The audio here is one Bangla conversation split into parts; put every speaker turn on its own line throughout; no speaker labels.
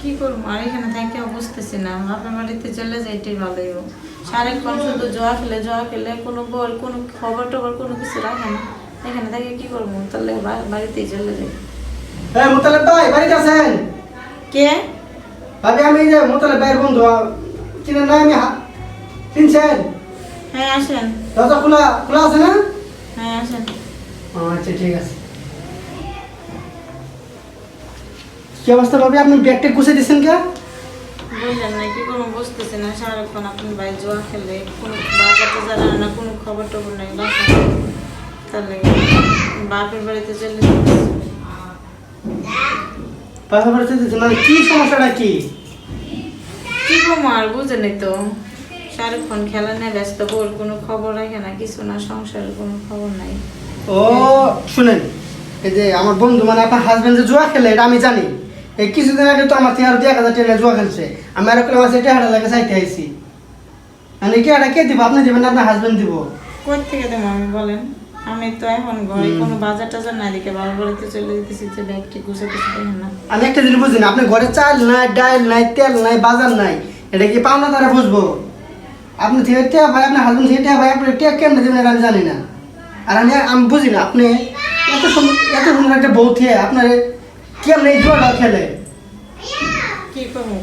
কি করবো আর এখানে থেকে বুঝতেছি না, বাপের বাড়িতে চলে যাইতেই ভালোই। সারাক্ষণ শুধু জোয়া খেলে কোনো বল কোনো খবর টবর কোনো কিছু রাখে না। এখানে থেকে কি করবো, তাহলে বাড়িতেই চলে যাই।
হ্যাঁ মোতালেব ভাই বাড়িতে আছেন?
কে?
ভাবি আমি যে মোতালেব ভাইয়ের বন্ধু, চিনেন না? আমি চিনছেন?
হ্যাঁ আসেন।
দরজা খোলা খোলা আছে না?
হ্যাঁ আসেন।
আচ্ছা ঠিক আছে। কি অবস্থা ভাবি, আপনি ব্যাগটা গুছিয়ে দিচ্ছেন কে?
বুঝলেন না, কি করবো বুঝতেছি না। সারাক্ষণ আপনার ভাই জোয়া খেলে, কোনো বাচ্চাতে জানা না, কোনো খবর টবর নেই বাসা। তাহলে বাপের বাড়িতে চলে যাচ্ছি।
বাসা বাড়িতে দিচ্ছেন মানে কি সমস্যাটা কি?
কি করবো আর বুঝেনি তো, সারাক্ষণ খেলা নিয়ে ব্যস্ত, বউর কোনো খবর রাখে না, কিছু না, সংসারের কোনো খবর নাই।
ও শুনেন, এই যে আমার বন্ধু মানে আপনার হাজবেন্ড যে জুয়া খেলে এটা আমি জানি। এই কিছুদিন আগে তো আমার 1,000 টাকা জুয়া খেলছে। আমি আর কোনো মাসে টাকা লাগে চাইতে আইছি। মানে কি এটা কে দিব? আপনি দিবেন না আপনার হাজবেন্ড দিব?
কোথা থেকে দেবো আমি বলেন? আমি তো এখন ঘরে কোনো বাজার টাজার না দিকে বাবার বাড়িতে চলে যেতেছি, যে ব্যাগটি গুছাতেছি দেখেন না।
আমি একটা জিনিস বুঝি না, আপনি ঘরে চাল নাই, ডাল নাই, তেল নাই, বাজার নাই, এটা কি পাওনা তারা বুঝবো? আপনি থেকে টিয়া ভাই, আপনার হাজবেন্ড থেকে টিয়া ভাই, আপনি টিয়া কেমন দেবেন এটা আমি জানি না। আর আমি বুঝি না, আপনি এত সুন্দর একটা বউ থেকে আপনার কেমন এই জুয়াটা খেলে?
কি করবো?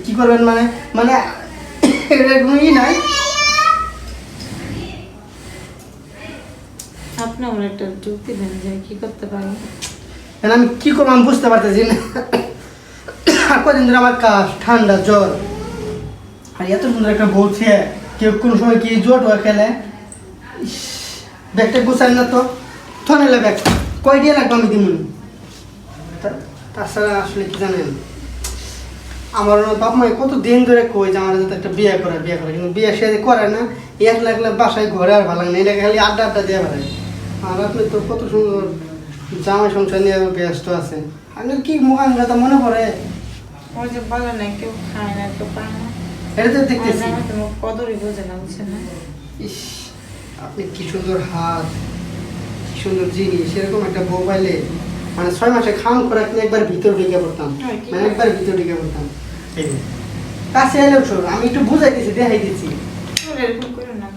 কি করবেন মানে? মানে এটা কোনো ই নাই?
আপনি আমার একটা যুক্তি দেন যে কি করতে পারি।
আমি কি করবো আমি বুঝতে পারতেছি না। কদিন ধরে আমার কাশ, ঠান্ডা, জ্বর, আর এত সুন্দর একটা বউ থেকে কেউ কোন সময় কি জুয়া টুয়া খেলে? ব্যাগটা গুছাই না তো, থনেলে ব্যাগ কয় দিয়ে লাগবে আমি দিমুন। তাছাড়া আসলে কি জানেন, আমার বাপ মাই কত দিন ধরে কই যে আমার যাতে একটা বিয়ে করে, কিন্তু বিয়ে সে করে না। একলা একলা বাসায় ঘরে আর ভালো লাগে না, এটা খালি আড্ডা আড্ডা দিয়ে বেড়ায়। আর আপনি তো কত সুন্দর জামাই সংসার নিয়ে ব্যস্ত আছে, আপনার কি মুখান কথা মনে পড়ে?
ওই যে বলে না, কেউ খায় না, কেউ পায় না।
এটা তো দেখতেছি।
কদরই বোঝে না, বুঝছে না।
ইস, আপনি কি সুন্দর হাত, কি সুন্দর জিনিস, সেরকম একটা বউ পাইলে মানে 6 মাসে খাওয়ান খোরাক নিয়ে একবার ভিতরে ঢুকে পড়তাম, মানে একবার ভিতরে ঢুকে পড়তাম। এই যে কাছে এলে আমি একটু বুঝাইতেছি, দেখাই দিচ্ছি।
এরকম করুন না।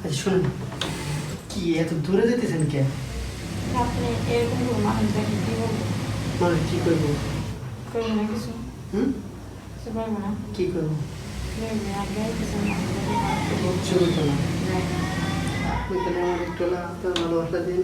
আচ্ছা শুনুন, কি এত দূরে যেতেছেন কে?
আপনি এরকম মানুষ দেখে কি বলবো?
মানে কি করবো?
করবো না কিছু। কিছু পারবো না।
কি করবো?
আগে কিছু
কিচ্ছু করতো না। আপনি তাহলে আমার একটু আপনার ভালোবাসা দিন।